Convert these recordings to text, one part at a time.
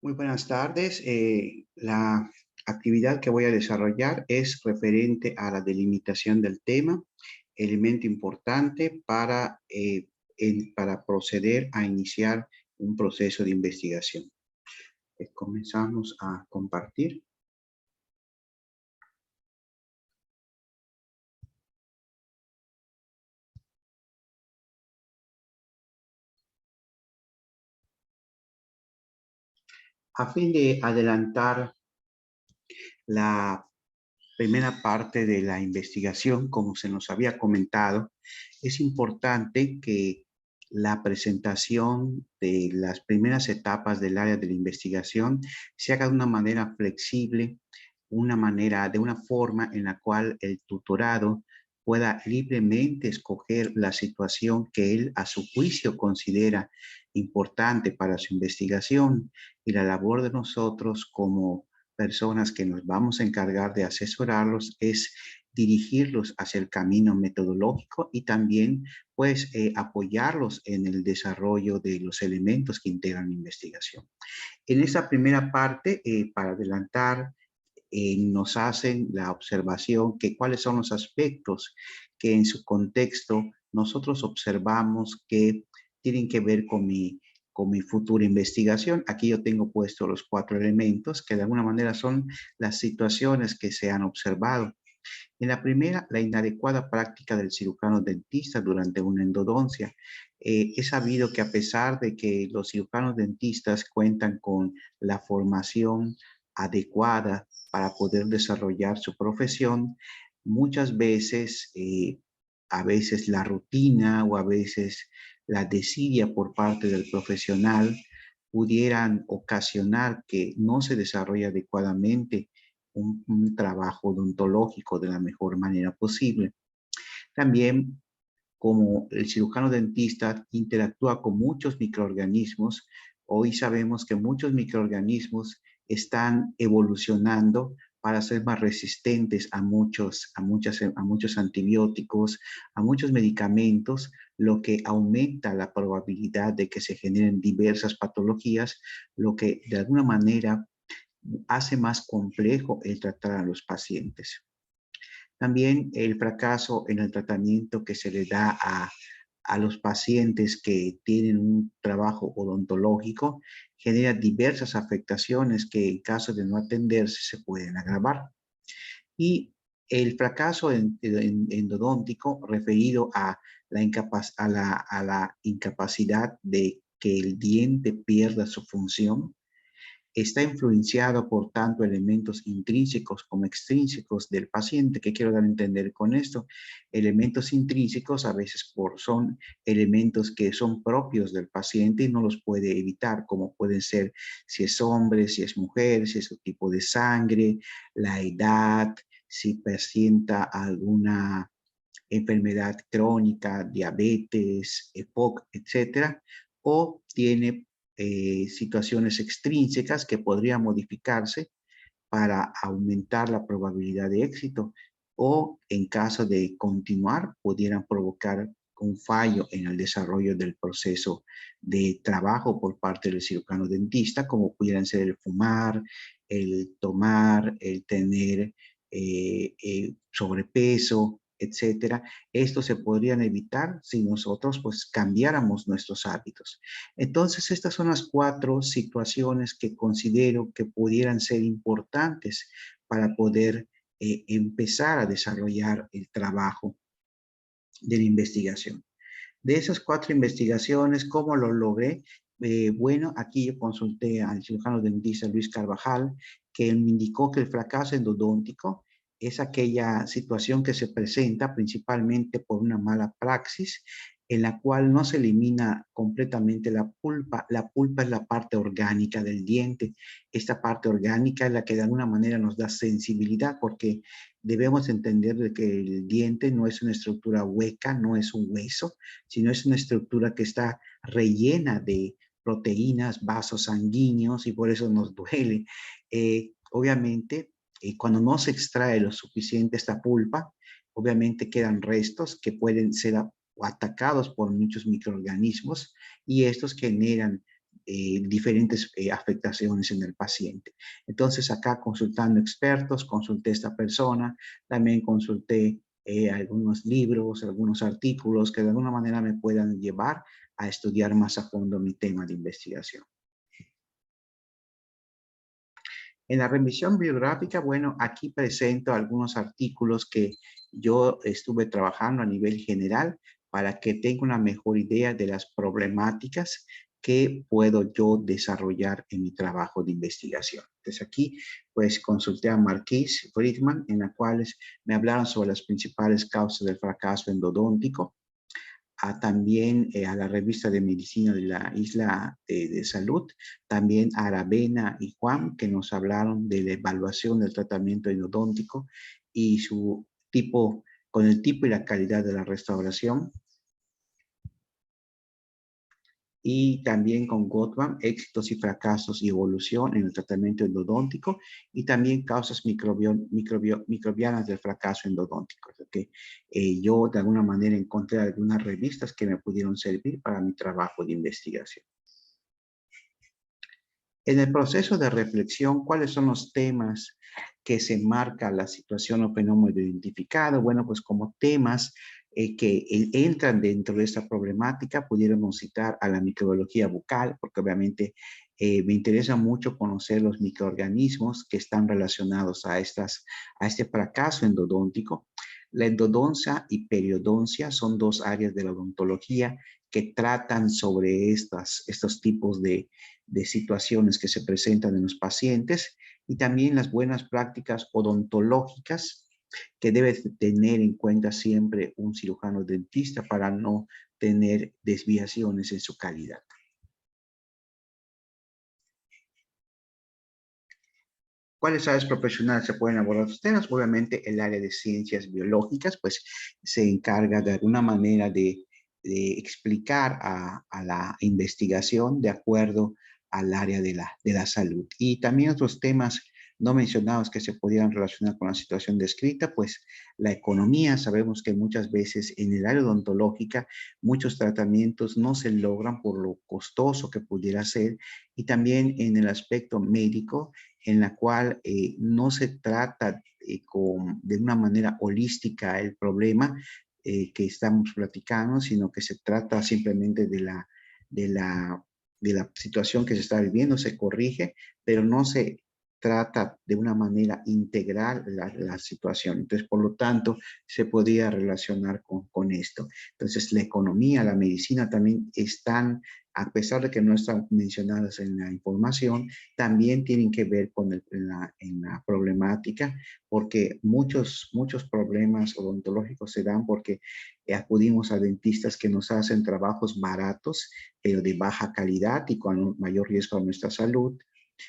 Muy buenas tardes. La actividad que voy a desarrollar es referente a la delimitación del tema, elemento importante para proceder a iniciar un proceso de investigación. Comenzamos a compartir. A fin de adelantar la primera parte de la investigación, como se nos había comentado, es importante que la presentación de las primeras etapas del área de la investigación se haga de una manera flexible, de una forma en la cual el tutorado pueda libremente escoger la situación que él a su juicio considera importante para su investigación, y la labor de nosotros como personas que nos vamos a encargar de asesorarlos es dirigirlos hacia el camino metodológico y también pues apoyarlos en el desarrollo de los elementos que integran la investigación. En esta primera parte, para adelantar, nos hacen la observación que cuáles son los aspectos que en su contexto nosotros observamos que tienen que ver con mi futura investigación. Aquí yo tengo puesto los 4 elementos que de alguna manera son las situaciones que se han observado. En la primera, la inadecuada práctica del cirujano dentista durante una endodoncia. Es sabido que a pesar de que los cirujanos dentistas cuentan con la formación adecuada para poder desarrollar su profesión, muchas veces, a veces la rutina o a veces la desidia por parte del profesional pudieran ocasionar que no se desarrolle adecuadamente un trabajo odontológico de la mejor manera posible. También, como el cirujano dentista interactúa con muchos microorganismos, hoy sabemos que muchos microorganismos están evolucionando para ser más resistentes a muchos antibióticos, a muchos medicamentos, lo que aumenta la probabilidad de que se generen diversas patologías, lo que de alguna manera hace más complejo el tratar a los pacientes. También el fracaso en el tratamiento que se le da a los pacientes que tienen un trabajo odontológico genera diversas afectaciones que en caso de no atenderse se pueden agravar. Y el fracaso endodóntico referido a la incapacidad de que el diente pierda su función está influenciado por tanto elementos intrínsecos como extrínsecos del paciente. ¿Qué quiero dar a entender con esto? Elementos intrínsecos a veces son elementos que son propios del paciente y no los puede evitar, como pueden ser si es hombre, si es mujer, si es su tipo de sangre, la edad, si presenta alguna enfermedad crónica, diabetes, EPOC, etcétera, o tiene situaciones extrínsecas que podrían modificarse para aumentar la probabilidad de éxito, o en caso de continuar pudieran provocar un fallo en el desarrollo del proceso de trabajo por parte del cirujano dentista, como pudieran ser el fumar, el tomar, el tener sobrepeso, etcétera. Esto se podrían evitar si nosotros pues cambiáramos nuestros hábitos. Entonces, estas son las 4 situaciones que considero que pudieran ser importantes para poder empezar a desarrollar el trabajo de la investigación. De esas 4 investigaciones, ¿cómo lo logré? Bueno, aquí yo consulté al cirujano dentista Luis Carvajal, que me indicó que el fracaso endodóntico es aquella situación que se presenta principalmente por una mala praxis, en la cual no se elimina completamente la pulpa. La pulpa es la parte orgánica del diente. Esta parte orgánica es la que de alguna manera nos da sensibilidad, porque debemos entender de que el diente no es una estructura hueca, no es un hueso, sino es una estructura que está rellena de proteínas, vasos sanguíneos, y por eso nos duele. Obviamente, cuando no se extrae lo suficiente esta pulpa, obviamente quedan restos que pueden ser atacados por muchos microorganismos, y estos generan diferentes afectaciones en el paciente. Entonces acá consultando expertos, consulté a esta persona, también consulté algunos libros, algunos artículos que de alguna manera me puedan llevar a estudiar más a fondo mi tema de investigación. En la revisión bibliográfica, bueno, aquí presento algunos artículos que yo estuve trabajando a nivel general para que tenga una mejor idea de las problemáticas que puedo yo desarrollar en mi trabajo de investigación. Entonces aquí, pues, consulté a Marquis Friedman, en las cuales me hablaron sobre las principales causas del fracaso endodóntico, también a la revista de medicina de la Isla de Salud, también a Aravena y Juan, que nos hablaron de la evaluación del tratamiento endodóntico y su tipo, con el tipo y la calidad de la restauración. Y también con Gottman, éxitos y fracasos y evolución en el tratamiento endodóntico, y también causas microbianas del fracaso endodóntico. Que yo de alguna manera encontré algunas revistas que me pudieron servir para mi trabajo de investigación. En el proceso de reflexión, ¿cuáles son los temas que se marca la situación o fenómeno identificado? Bueno, pues como temas que entran dentro de esta problemática, pudiéramos citar a la microbiología bucal, porque obviamente me interesa mucho conocer los microorganismos que están relacionados a este fracaso endodóntico. La endodoncia y periodoncia son dos áreas de la odontología que tratan sobre estos tipos de situaciones que se presentan en los pacientes, y también las buenas prácticas odontológicas que debe tener en cuenta siempre un cirujano dentista para no tener desviaciones en su calidad. ¿Cuáles áreas profesionales se pueden abordar estos temas? Obviamente el área de ciencias biológicas, pues se encarga de alguna manera de explicar a la investigación de acuerdo al área de la salud. Y también otros temas no mencionados que se pudieran relacionar con la situación descrita, pues la economía. Sabemos que muchas veces en el área odontológica muchos tratamientos no se logran por lo costoso que pudiera ser, y también en el aspecto médico, en la cual no se trata de una manera holística el problema que estamos platicando, sino que se trata simplemente de la situación que se está viviendo, se corrige, pero no se trata de una manera integral la situación. Entonces, por lo tanto, se podría relacionar con esto. Entonces, la economía, la medicina también están, a pesar de que no están mencionadas en la información, también tienen que ver con en la problemática, porque muchos problemas odontológicos se dan porque acudimos a dentistas que nos hacen trabajos baratos, pero de baja calidad y con mayor riesgo a nuestra salud.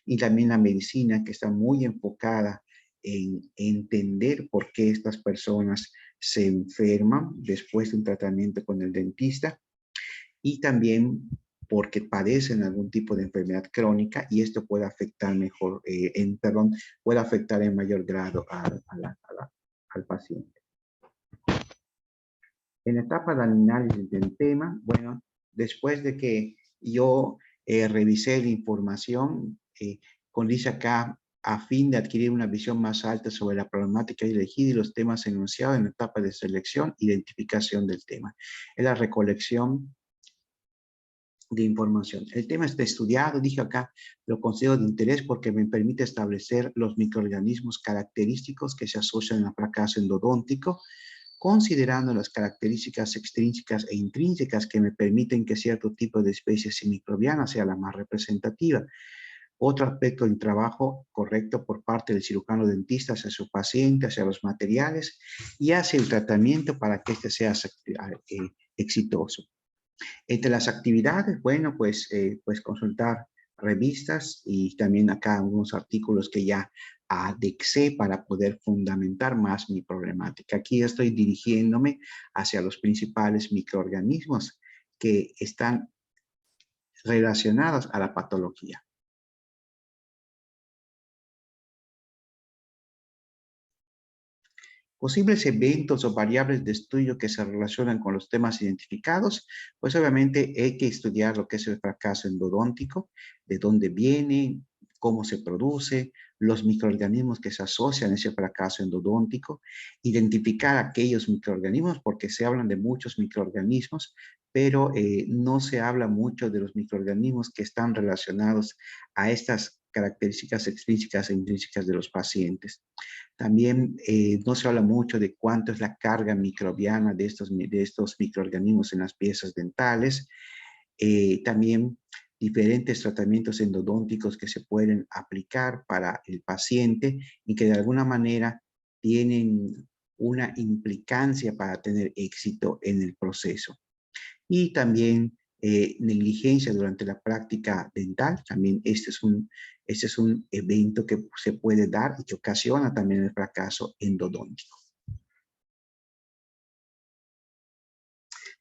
Y también la medicina, que está muy enfocada en entender por qué estas personas se enferman después de un tratamiento con el dentista, y también porque padecen algún tipo de enfermedad crónica, y esto puede afectar puede afectar en mayor grado al paciente. En la etapa de análisis del tema, bueno, después de que yo revisé la información, con dice acá, a fin de adquirir una visión más alta sobre la problemática elegida y los temas enunciados en la etapa de selección, identificación del tema. Es la recolección de información. El tema está estudiado, dije acá, lo considero de interés porque me permite establecer los microorganismos característicos que se asocian al fracaso endodóntico, considerando las características extrínsecas e intrínsecas que me permiten que cierto tipo de especies microbianas sea la más representativa. Otro aspecto del trabajo correcto por parte del cirujano dentista hacia su paciente, hacia los materiales y hacia el tratamiento para que este sea exitoso. Entre las actividades, bueno, pues consultar revistas, y también acá algunos artículos que ya adexé para poder fundamentar más mi problemática. Aquí estoy dirigiéndome hacia los principales microorganismos que están relacionados a la patología. Posibles eventos o variables de estudio que se relacionan con los temas identificados, pues obviamente hay que estudiar lo que es el fracaso endodóntico, de dónde viene, cómo se produce, los microorganismos que se asocian a ese fracaso endodóntico, identificar aquellos microorganismos, porque se hablan de muchos microorganismos, pero no se habla mucho de los microorganismos que están relacionados a estas características extrínsecas e intrínsecas de los pacientes. También no se habla mucho de cuánto es la carga microbiana de estos microorganismos en las piezas dentales. También diferentes tratamientos endodónticos que se pueden aplicar para el paciente y que de alguna manera tienen una implicancia para tener éxito en el proceso. Y también negligencia durante la práctica dental. También este es un evento que se puede dar y que ocasiona también el fracaso endodóntico.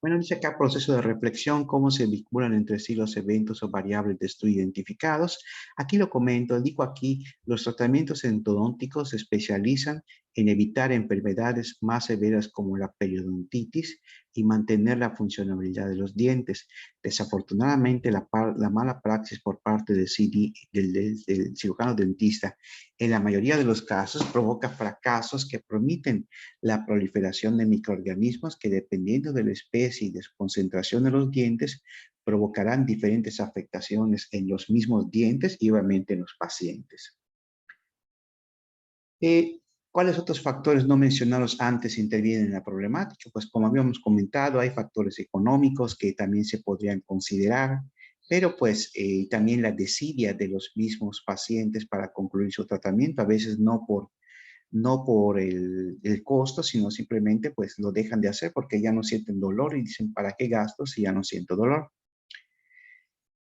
Bueno, dice acá proceso de reflexión, cómo se vinculan entre sí los eventos o variables de estudio identificados. Aquí lo comento, digo aquí, los tratamientos endodónticos se especializan en evitar enfermedades más severas como la periodontitis y mantener la funcionalidad de los dientes. Desafortunadamente, la mala praxis por parte del cirujano dentista en la mayoría de los casos provoca fracasos que permiten la proliferación de microorganismos que, dependiendo de la especie y de su concentración de los dientes, provocarán diferentes afectaciones en los mismos dientes y obviamente en los pacientes. ¿Cuáles otros factores no mencionados antes intervienen en la problemática? Pues como habíamos comentado, hay factores económicos que también se podrían considerar, pero pues también la desidia de los mismos pacientes para concluir su tratamiento, a veces no por el costo, sino simplemente pues lo dejan de hacer porque ya no sienten dolor y dicen, ¿para qué gasto si ya no siento dolor?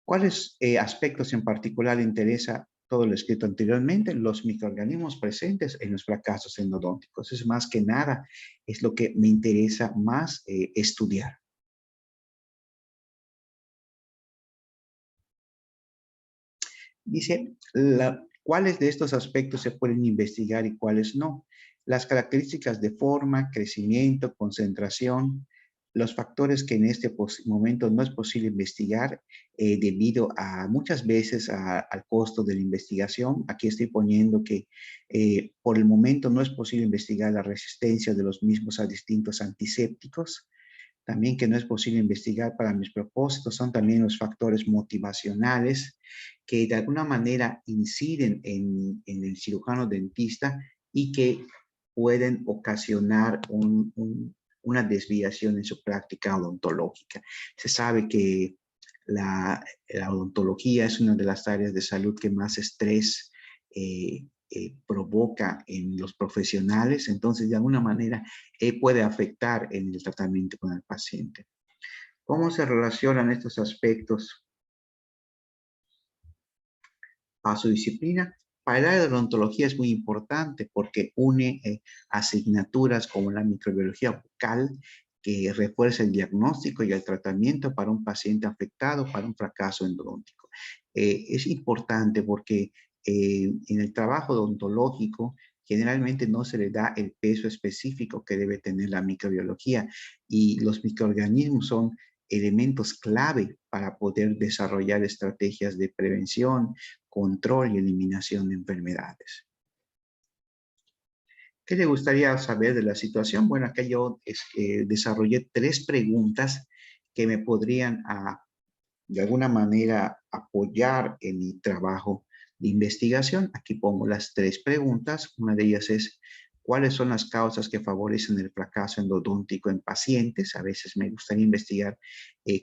¿Cuáles aspectos en particular interesa todo lo escrito anteriormente? Los microorganismos presentes en los fracasos endodónticos. Es más que nada, es lo que me interesa más estudiar. Dice, ¿cuáles de estos aspectos se pueden investigar y cuáles no? Las características de forma, crecimiento, concentración, los factores que en este momento no es posible investigar debido a muchas veces al costo de la investigación. Aquí estoy poniendo que por el momento no es posible investigar la resistencia de los mismos a distintos antisépticos. También que no es posible investigar para mis propósitos son también los factores motivacionales que de alguna manera inciden en el cirujano dentista y que pueden ocasionar una desviación en su práctica odontológica. Se sabe que la odontología es una de las áreas de salud que más estrés provoca en los profesionales, entonces de alguna manera puede afectar en el tratamiento con el paciente. ¿Cómo se relacionan estos aspectos a su disciplina? Para el área de odontología es muy importante porque une asignaturas como la microbiología bucal, que refuerza el diagnóstico y el tratamiento para un paciente afectado para un fracaso endodóntico. Es importante porque en el trabajo odontológico generalmente no se le da el peso específico que debe tener la microbiología y los microorganismos son elementos clave para poder desarrollar estrategias de prevención, control y eliminación de enfermedades. ¿Qué le gustaría saber de la situación? Bueno, acá yo desarrollé 3 preguntas que me podrían de alguna manera apoyar en mi trabajo de investigación. Aquí pongo las 3 preguntas. Una de ellas es, ¿cuáles son las causas que favorecen el fracaso endodóntico en pacientes? A veces me gustaría investigar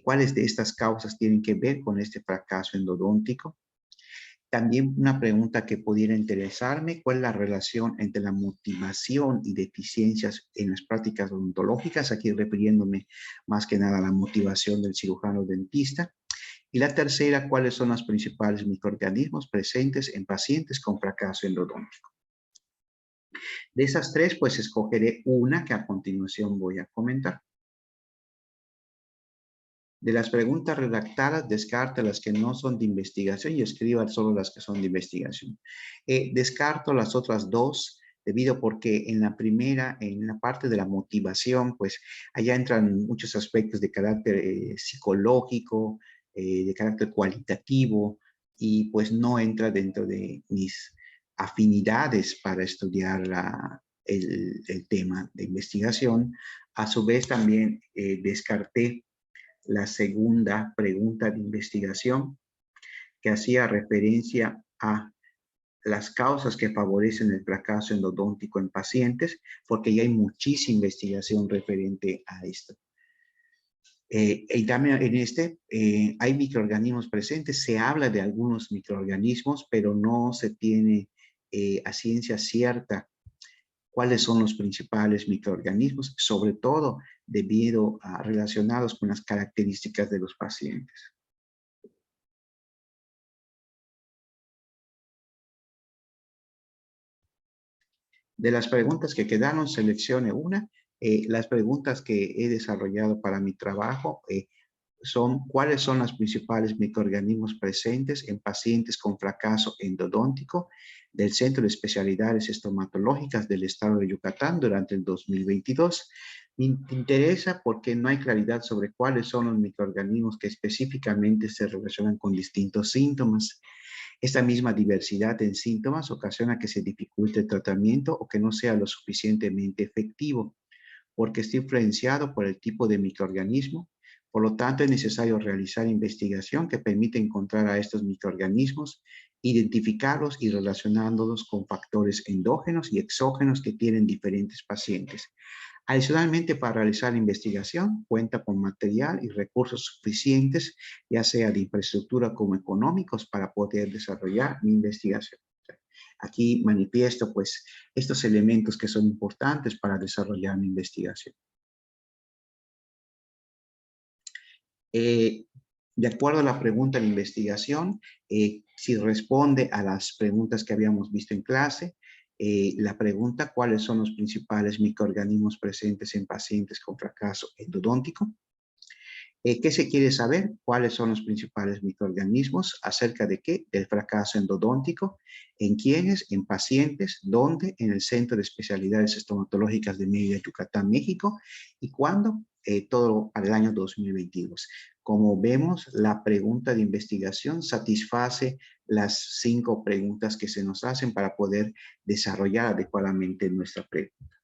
cuáles de estas causas tienen que ver con este fracaso endodóntico. También una pregunta que pudiera interesarme, ¿cuál es la relación entre la motivación y deficiencias en las prácticas odontológicas? Aquí refiriéndome más que nada a la motivación del cirujano dentista. Y la tercera, ¿cuáles son los principales microorganismos presentes en pacientes con fracaso endodóntico? De esas 3, pues escogeré una que a continuación voy a comentar. De las preguntas redactadas, descarta las que no son de investigación y escriba solo las que son de investigación. Descarto las otras 2 debido porque en la primera, en la parte de la motivación, pues allá entran muchos aspectos de carácter psicológico, de carácter cualitativo, y pues no entra dentro de mis afinidades para estudiar el tema de investigación. A su vez también descarté la segunda pregunta de investigación que hacía referencia a las causas que favorecen el fracaso endodóntico en pacientes, porque ya hay muchísima investigación referente a esto. Y también en hay microorganismos presentes, se habla de algunos microorganismos, pero no se tiene a ciencia cierta cuáles son los principales microorganismos, sobre todo debido a relacionados con las características de los pacientes. De las preguntas que quedaron, seleccione una. Las preguntas que he desarrollado para mi trabajo son cuáles son los principales microorganismos presentes en pacientes con fracaso endodóntico del Centro de Especialidades Estomatológicas del Estado de Yucatán durante el 2022. Me interesa porque no hay claridad sobre cuáles son los microorganismos que específicamente se relacionan con distintos síntomas. Esta misma diversidad en síntomas ocasiona que se dificulte el tratamiento o que no sea lo suficientemente efectivo, porque está influenciado por el tipo de microorganismo. Por lo tanto, es necesario realizar investigación que permita encontrar a estos microorganismos, identificarlos y relacionándolos con factores endógenos y exógenos que tienen diferentes pacientes. Adicionalmente, para realizar la investigación, cuenta con material y recursos suficientes, ya sea de infraestructura como económicos, para poder desarrollar mi investigación. Aquí manifiesto, pues, estos elementos que son importantes para desarrollar mi investigación. De acuerdo a la pregunta de investigación, si responde a las preguntas que habíamos visto en clase, la pregunta, ¿cuáles son los principales microorganismos presentes en pacientes con fracaso endodóntico? ¿Qué se quiere saber? ¿Cuáles son los principales microorganismos? ¿Acerca de qué? Del fracaso endodóntico. ¿En quiénes? En pacientes. ¿Dónde? En el Centro de Especialidades Estomatológicas de Mérida, Yucatán, México. ¿Y cuándo? Todo para el año 2022. Como vemos, la pregunta de investigación satisface las 5 preguntas que se nos hacen para poder desarrollar adecuadamente nuestra pregunta.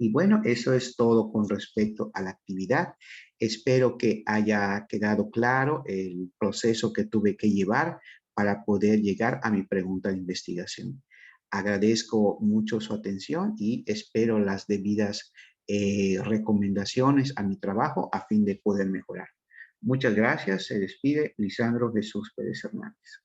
Y bueno, eso es todo con respecto a la actividad. Espero que haya quedado claro el proceso que tuve que llevar para poder llegar a mi pregunta de investigación. Agradezco mucho su atención y espero las debidas recomendaciones a mi trabajo a fin de poder mejorar. Muchas gracias. Se despide Lisandro Jesús Pérez Hernández.